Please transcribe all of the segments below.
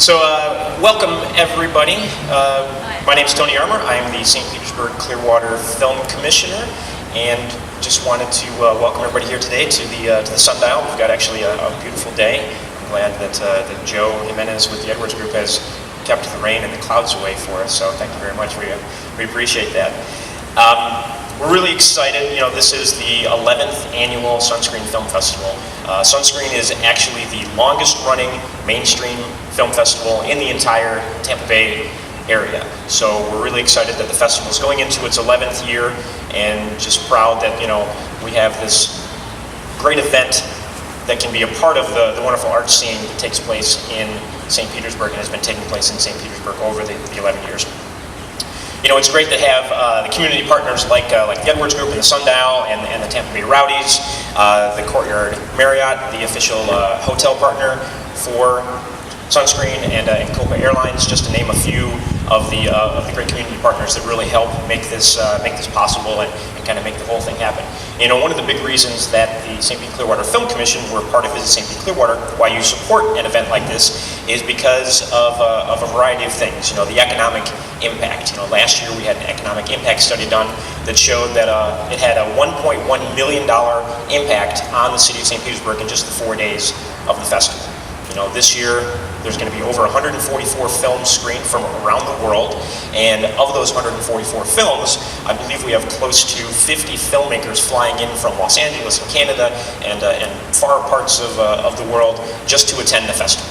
Welcome everybody. My name is Tony Armour. I am the St. Petersburg Clearwater Film Commissioner, and just wanted to welcome everybody here today to the Sundial. We've got actually a beautiful day. I'm glad that Joe Jimenez with the Edwards Group has kept the rain and the clouds away for us. So thank you very much. We appreciate that. We're really excited. You know, this is the 11th annual Sunscreen Film Festival. Sunscreen is actually the longest running mainstream film festival in the entire Tampa Bay area. So we're really excited that the festival is going into its 11th year, and just proud that, you know, we have this great event that can be a part of the wonderful art scene that takes place in St. Petersburg and has been taking place in St. Petersburg over the 11 years. You know, it's great to have the community partners like the Edwards Group and the Sundial and the Tampa Bay Rowdies, the Courtyard Marriott, the official hotel partner for Sunscreen, and Copa Airlines, just to name a few of the great community partners that really help make this possible and kind of make the whole thing happen. You know, one of the big reasons that the St. Pete Clearwater Film Commission, we're part of Visit St. Pete Clearwater, why you support an event like this is because of a variety of things. You know, the economic impact. You know, last year we had an economic impact study done that showed that it had a $1.1 million impact on the city of St. Petersburg in just the 4 days of the festival. You know, this year there's going to be over 144 films screened from around the world, and of those 144 films, I believe we have close to 50 filmmakers flying in from Los Angeles and Canada and far parts of the world just to attend the festival.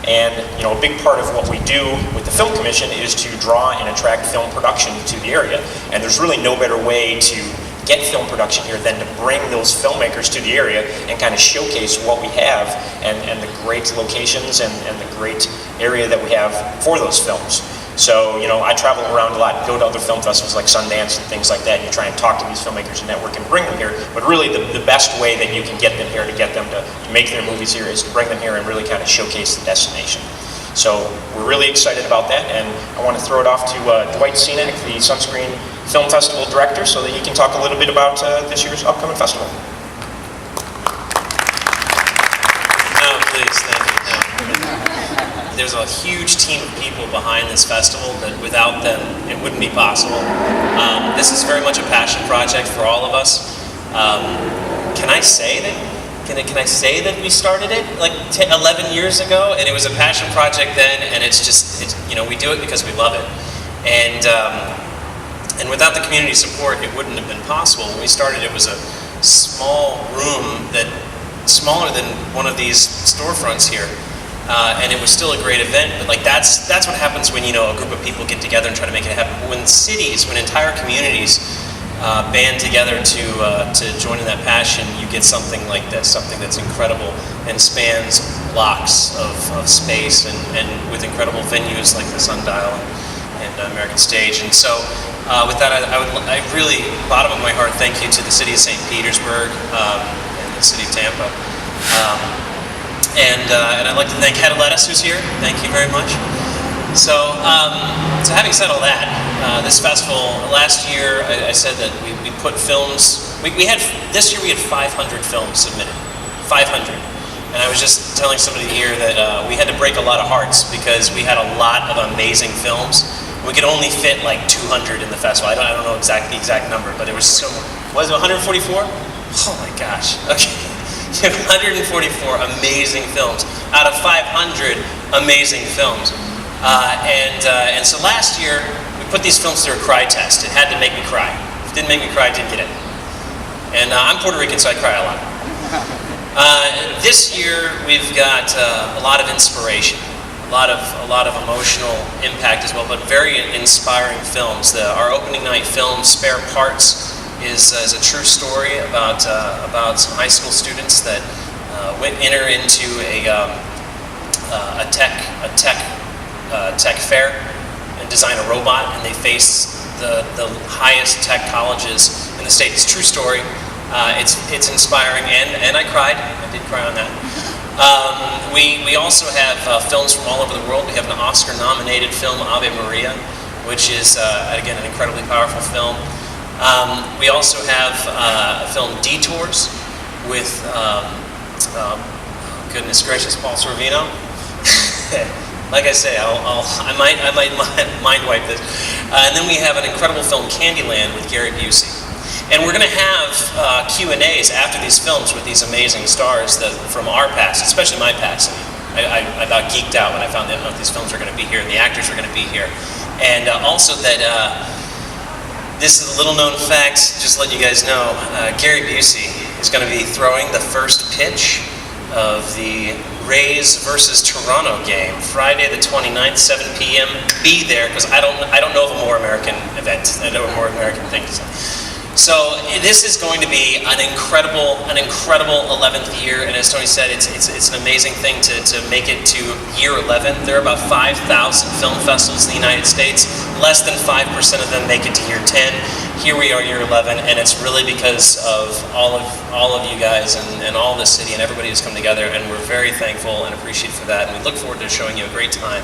And, you know, a big part of what we do with the Film Commission is to draw and attract film production to the area, and there's really no better way to get film production here than to bring those filmmakers to the area and kind of showcase what we have and the great locations and the great area that we have for those films. So, you know, I travel around a lot, go to other film festivals like Sundance and things like that, and you try and talk to these filmmakers and network and bring them here, but really the best way that you can get them here, to get them to make their movies here, is to bring them here and really kind of showcase the destination. So we're really excited about that, and I want to throw it off to Dwight Senack, the Sunscreen Film Festival Director, so that he can talk a little bit about this year's upcoming festival. No, please, thank you. No. There's a huge team of people behind this festival that without them it wouldn't be possible. This is very much a passion project for all of us. Can I say that we started it like 11 years ago, and it was a passion project then, and it's you know, we do it because we love it, and without the community support, it wouldn't have been possible. When we started, it was a small room smaller than one of these storefronts here, and it was still a great event. But like that's what happens when, you know, a group of people get together and try to make it happen. When entire communities band together to join in that passion, you get something like this, something that's incredible and spans blocks of space, and with incredible venues like the Sundial and American Stage. And so with that, I really, bottom of my heart, thank you to the city of St. Petersburg and the city of Tampa. And I'd like to thank Hedaletis, who's here. Thank you very much. So having said all that, this festival, last year I said that we put films, this year we had 500 films submitted, 500. And I was just telling somebody here that we had to break a lot of hearts because we had a lot of amazing films. We could only fit like 200 in the festival. I don't know the exact number, but it was so, was it 144? Oh my gosh, okay. 144 amazing films out of 500 amazing films. And so last year, we put these films through a cry test. It had to make me cry. If it didn't make me cry, I didn't get it. And I'm Puerto Rican, so I cry a lot. This year, we've got a lot of inspiration, a lot of emotional impact as well, but very inspiring films. Our opening night film, Spare Parts, is a true story about some high school students that enter into a tech fair and design a robot, and they face the highest tech colleges in the state. It's a true story. It's inspiring, and I cried. I did cry on that. We also have films from all over the world. We have an Oscar-nominated film, Ave Maria, which is again an incredibly powerful film. We also have a film, Detours, with goodness gracious, Paul Sorvino. Like I say, I might mind wipe this. And then we have an incredible film, Candyland, with Gary Busey. And we're going to have Q&As after these films with these amazing stars from our past, especially my past. I about geeked out when I found out these films are going to be here and the actors are going to be here. And also that this is a little known fact, just to let you guys know, Gary Busey is going to be throwing the first pitch of the Rays versus Toronto game, Friday the 29th, 7 p.m. Be there, because I don't know of a more American event. I know a more American thing to say. So this is going to be an incredible 11th year, and as Tony said, it's an amazing thing to make it to year 11. There are about 5,000 film festivals in the United States. Less than 5% of them make it to year 10. Here we are, year 11, and it's really because of all of you guys and all the city and everybody who's come together, and we're very thankful and appreciative for that, and we look forward to showing you a great time.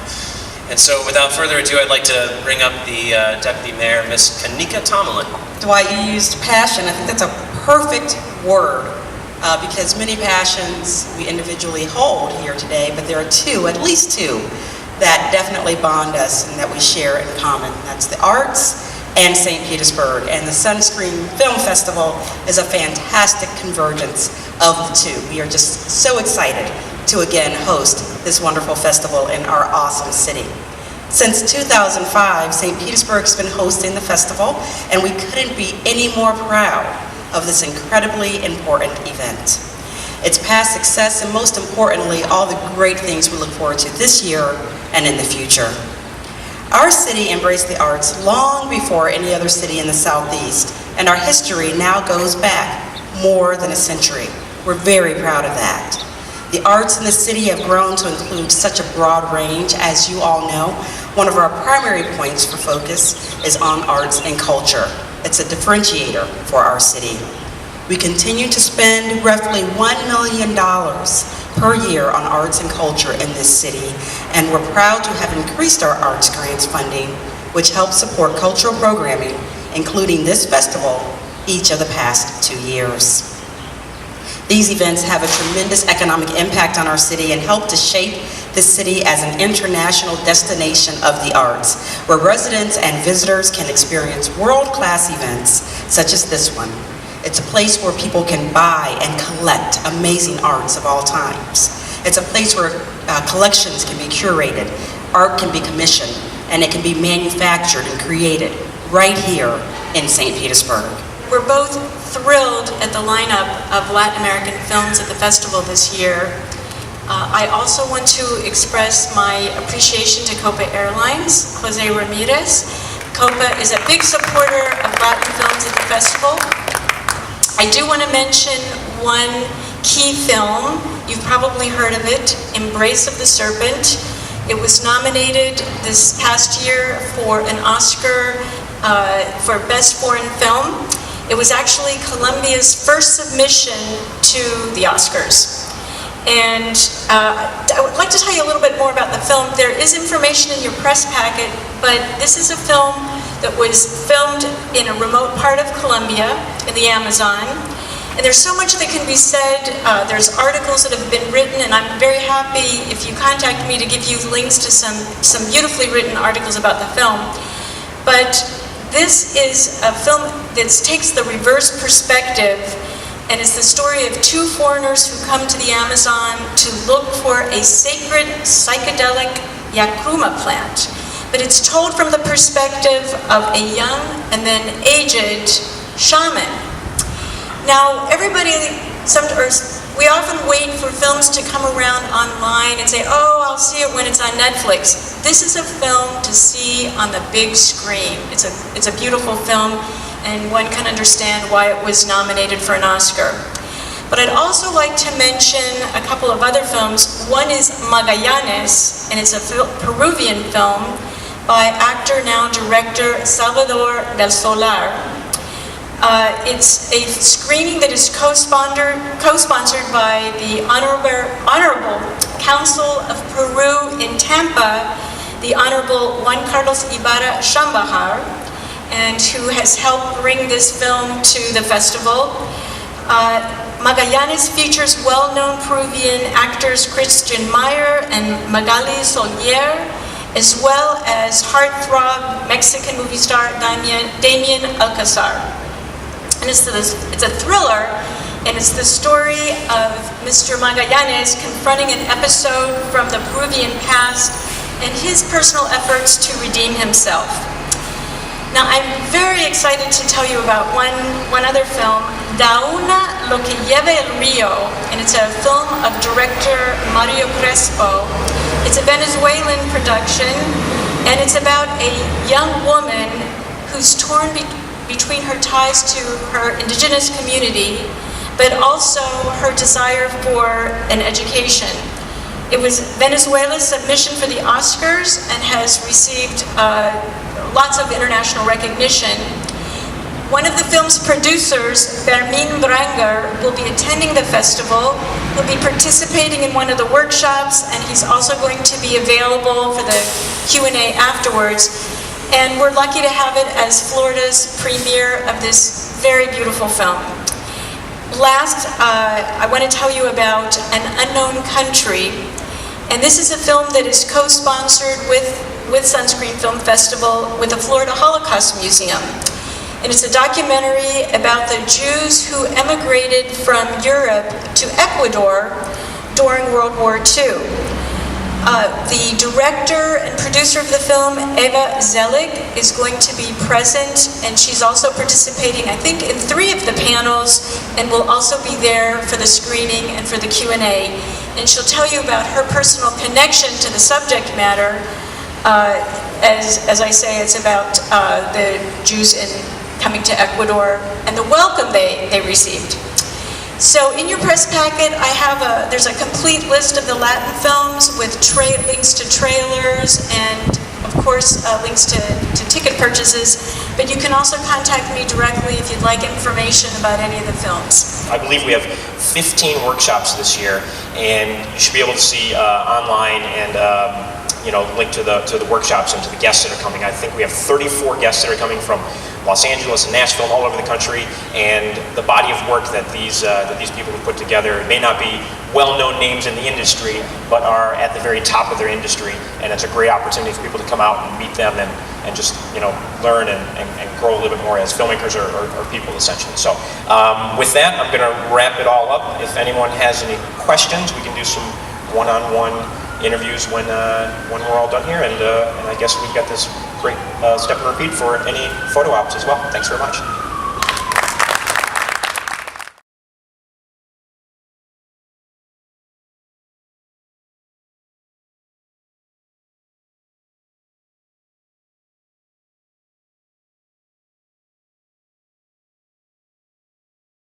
And so, without further ado, I'd like to bring up the Deputy Mayor, Ms. Kanika Tomlin. Dwight, you used passion. I think that's a perfect word because many passions we individually hold here today, but there are at least two, that definitely bond us and that we share in common. That's the arts and St. Petersburg. And the Sunscreen Film Festival is a fantastic convergence of the two. We are just so excited to again host this wonderful festival in our awesome city. Since 2005, St. Petersburg's been hosting the festival, and we couldn't be any more proud of this incredibly important event. Its past success, and most importantly, all the great things we look forward to this year and in the future. Our city embraced the arts long before any other city in the Southeast, and our history now goes back more than a century. We're very proud of that. The arts in the city have grown to include such a broad range. As you all know, one of our primary points for focus is on arts and culture. It's a differentiator for our city. We continue to spend roughly $1 million per year on arts and culture in this city, and we're proud to have increased our arts grants funding, which helps support cultural programming, including this festival, each of the past 2 years. These events have a tremendous economic impact on our city and help to shape the city as an international destination of the arts, where residents and visitors can experience world-class events such as this one. It's a place where people can buy and collect amazing arts of all times. It's a place where collections can be curated, art can be commissioned, and it can be manufactured and created right here in St. Petersburg. We're both thrilled at the lineup of Latin American films at the festival this year. I also want to express my appreciation to Copa Airlines, Jose Ramirez. Copa is a big supporter of Latin films at the festival. I do want to mention one key film. You've probably heard of it, Embrace of the Serpent. It was nominated this past year for an Oscar for Best Foreign Film. It was actually Colombia's first submission to the Oscars. And I would like to tell you a little bit more about the film. There is information in your press packet, but this is a film that was filmed in a remote part of Colombia, in the Amazon. And there's so much that can be said. There's articles that have been written, and I'm very happy if you contact me to give you links to some beautifully written articles about the film. But this is a film that takes the reverse perspective, and it's the story of two foreigners who come to the Amazon to look for a sacred psychedelic yacruma plant. But it's told from the perspective of a young and then aged shaman. Now, we often wait for films to come around online and say, oh, I'll see it when it's on Netflix. This is a film to see on the big screen. It's a beautiful film, and one can understand why it was nominated for an Oscar. But I'd also like to mention a couple of other films. One is Magallanes, and it's a Peruvian film by actor, now director, Salvador del Solar. It's a screening that is co-sponsored by the Honorable Council of Peru in Tampa, the Honorable Juan Carlos Ibarra Shambajar, and who has helped bring this film to the festival. Magallanes features well-known Peruvian actors Christian Meyer and Magali Solier, as well as heartthrob Mexican movie star Damien Alcazar. And it's a thriller, and it's the story of Mr. Magallanes confronting an episode from the Peruvian past and his personal efforts to redeem himself. Now, I'm very excited to tell you about one other film, Da Una Lo Que Lleve el Río, and it's a film of director Mario Crespo. It's a Venezuelan production, and it's about a young woman who's torn between her ties to her indigenous community, but also her desire for an education. It was Venezuela's submission for the Oscars and has received lots of international recognition. One of the film's producers, Fermin Branger, will be attending the festival. He'll be participating in one of the workshops, and he's also going to be available for the Q&A afterwards. And we're lucky to have it as Florida's premiere of this very beautiful film. Last, I want to tell you about An Unknown Country. And this is a film that is co-sponsored with Sunscreen Film Festival with the Florida Holocaust Museum. And it's a documentary about the Jews who emigrated from Europe to Ecuador during World War II. The director and producer of the film, Eva Zelig, is going to be present, and she's also participating, I think, in 3 of the panels, and will also be there for the screening and for the Q&A. And she'll tell you about her personal connection to the subject matter. As I say, it's about the Jews coming to Ecuador and the welcome they received. So in your press packet, there's a complete list of the Latin films with links to trailers and, of course, links to ticket purchases. But you can also contact me directly if you'd like information about any of the films. I believe we have 15 workshops this year, and you should be able to see online and link to the workshops and to the guests that are coming. I think we have 34 guests that are coming from Los Angeles and Nashville, all over the country, and the body of work that these people have put together may not be well-known names in the industry, but are at the very top of their industry, and it's a great opportunity for people to come out and meet them and just learn and grow a little bit more as filmmakers or people, essentially. So with that, I'm going to wrap it all up. If anyone has any questions, we can do some one-on-one interviews when we're all done here, and I guess we've got this great step and repeat for any photo ops as well. Thanks very much.